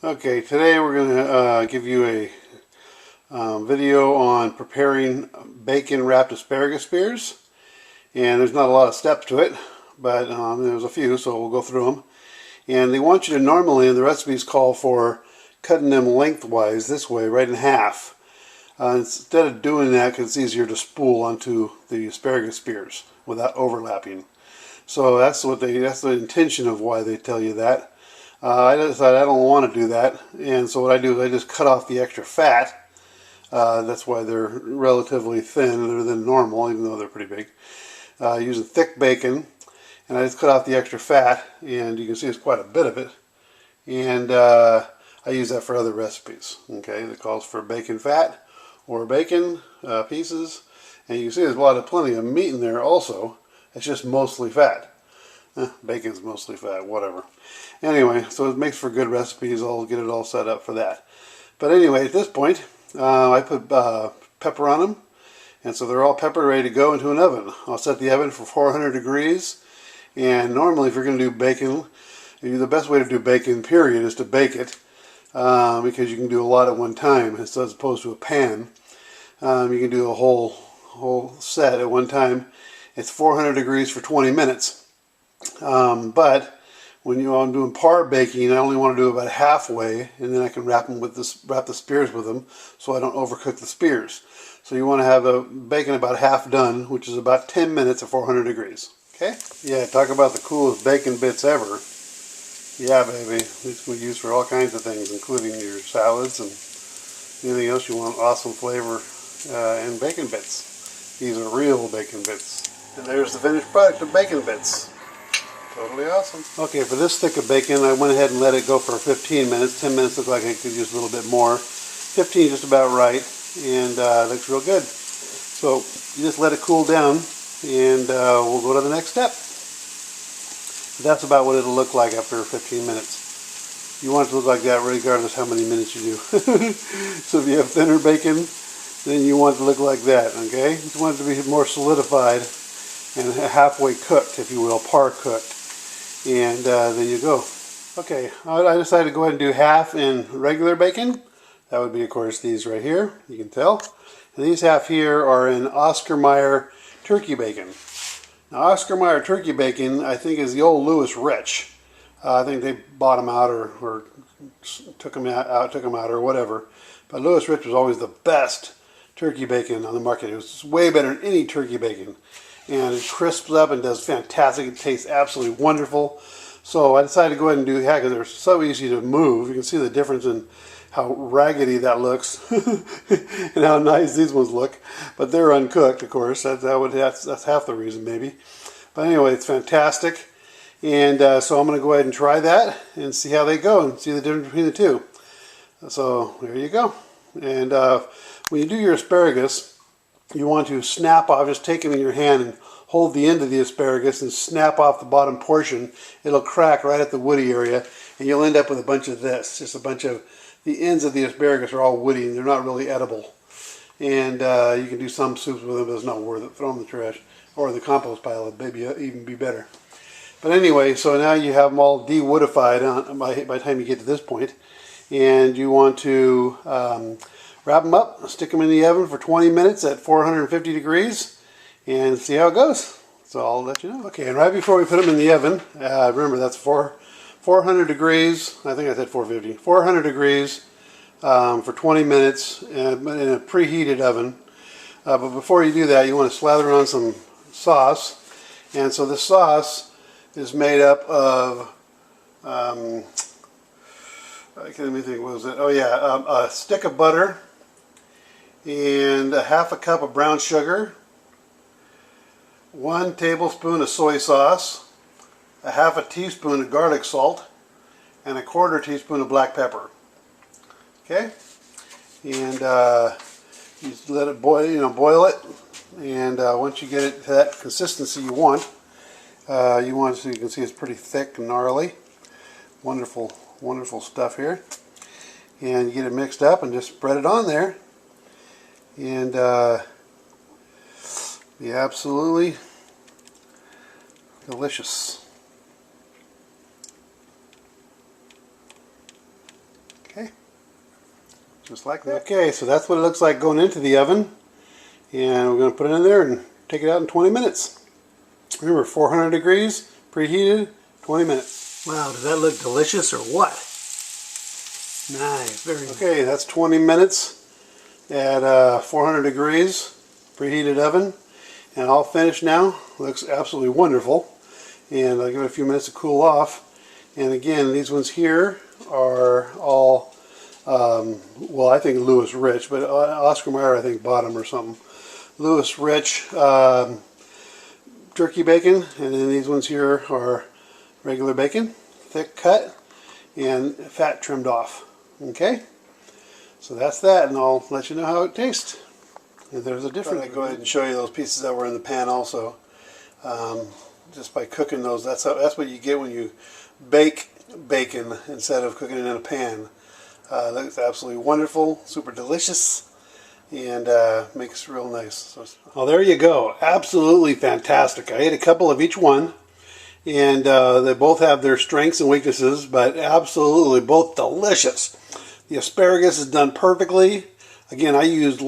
Okay, today we're going to give you a video on preparing bacon wrapped asparagus spears. And there's not a lot of steps to it, but there's a few, so we'll go through them. And they want you to normally, the recipes call for cutting them lengthwise this way, right in half. Instead of doing that, because it's easier to spool onto the asparagus spears without overlapping. So that's the intention of why they tell you that. I decided I don't want to do that, and so what I do is I just cut off the extra fat. That's why they're relatively thinner than normal, even though they're pretty big. Using thick bacon, and I just cut off the extra fat, and you can see it's quite a bit of it. And I use that for other recipes. Okay, it calls for bacon fat or bacon pieces, and you can see there's plenty of meat in there also. It's just mostly fat. Bacon's mostly fat, whatever. Anyway, so it makes for good recipes. I'll get it all set up for that. But anyway, at this point, I put pepper on them, and so they're all peppered, ready to go into an oven. I'll set the oven for 400 degrees, and normally if you're going to do bacon, the best way to do bacon, period, is to bake it, because you can do a lot at one time, as opposed to a pan. You can do a whole set at one time. It's 400 degrees for 20 minutes. But when I'm doing par baking, I only want to do about halfway, and then I can wrap the spears with them, so I don't overcook the spears. So you want to have the bacon about half done, which is about 10 minutes at 400 degrees. Okay? Yeah, talk about the coolest bacon bits ever. Yeah, baby. These can be used for all kinds of things, including your salads and anything else you want. Awesome flavor and bacon bits. These are real bacon bits. And there's the finished product of bacon bits. Totally awesome. Okay, for this stick of bacon, I went ahead and let it go for 15 minutes. 10 minutes looked like I could use a little bit more. 15 just about right, and looks real good. So you just let it cool down, and we'll go to the next step. That's about what it'll look like after 15 minutes. You want it to look like that regardless how many minutes you do. So if you have thinner bacon, then you want it to look like that, okay? You want it to be more solidified and halfway cooked, if you will, par cooked. And then you go. Okay, I decided to go ahead and do half in regular bacon. That would be, of course, these right here. You can tell. And these half here are in Oscar Mayer turkey bacon. Now, Oscar Mayer turkey bacon, I think, is the old Louis Rich. I think they bought them out or took them out or whatever. But Louis Rich was always the best turkey bacon on the market. It was way better than any turkey bacon. And it crisps up and does fantastic. It tastes absolutely wonderful. So I decided to go ahead and do that because they're so easy to move. You can see the difference in how raggedy that looks and how nice these ones look. But they're uncooked, of course. That's half the reason, maybe. But anyway, it's fantastic. And so I'm going to go ahead and try that and see how they go and see the difference between the two. So there you go. And when you do your asparagus, you want to snap off, just take them in your hand and hold the end of the asparagus and snap off the bottom portion. It'll crack right at the woody area, and you'll end up with a bunch of this. Just a bunch of, the ends of the asparagus are all woody, and they're not really edible. And you can do some soups with them, but it's not worth it. Throw them in the trash or the compost pile. It'd maybe even be better. But anyway, so now you have them all de-woodified by the time you get to this point. And you want to wrap them up, stick them in the oven for 20 minutes at 450 degrees, and see how it goes. So I'll let you know. Okay, and right before we put them in the oven, remember that's 400 degrees, I think I said 450, 400 degrees for 20 minutes in a preheated oven. But before you do that, you want to slather on some sauce. And so this sauce is made up of, I can't even think, what was it? Oh yeah, a stick of butter, and a half a cup of brown sugar, 1 tablespoon of soy sauce, a half a teaspoon of garlic salt, and a 1/4 teaspoon of black pepper. Okay, and you just let it boil. Boil it, and once you get it to that consistency you want, so you can see it's pretty thick and gnarly. Wonderful, wonderful stuff here. And you get it mixed up and just spread it on there. And be absolutely delicious. Okay, just like that. Okay, so that's what it looks like going into the oven. And we're going to put it in there and take it out in 20 minutes. Remember, 400 degrees, preheated, 20 minutes. Wow, does that look delicious or what? Nice, very nice. Okay, that's 20 minutes at 400 degrees, preheated oven. And all finished now. Looks absolutely wonderful. And I'll give it a few minutes to cool off. And again, these ones here are all, well, I think Louis Rich, but Oscar Mayer, I think, bought them or something. Louis Rich turkey bacon, and then these ones here are regular bacon, thick cut, and fat trimmed off. Okay, so that's that, and I'll let you know how it tastes. If there's a difference, I'll go ahead and show you those pieces that were in the pan also. Just by cooking those, that's what you get when you bake bacon instead of cooking it in a pan. Looks absolutely wonderful, super delicious, and makes real nice. So, well, there you go. Absolutely fantastic. I ate a couple of each one, and they both have their strengths and weaknesses, but absolutely both delicious. The asparagus is done perfectly. Again, I used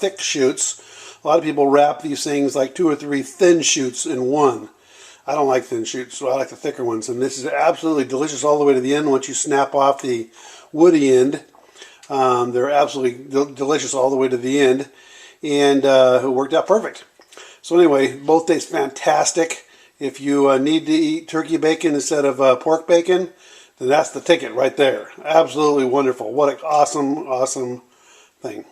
thick shoots. A lot of people wrap these things like 2 or 3 thin shoots in one. I don't like thin shoots, so I like the thicker ones. And this is absolutely delicious all the way to the end. Once you snap off the woody end, they're absolutely delicious all the way to the end. And it worked out perfect. So anyway, both taste fantastic. If you need to eat turkey bacon instead of pork bacon, then that's the ticket right there. Absolutely wonderful. What an awesome, awesome thing.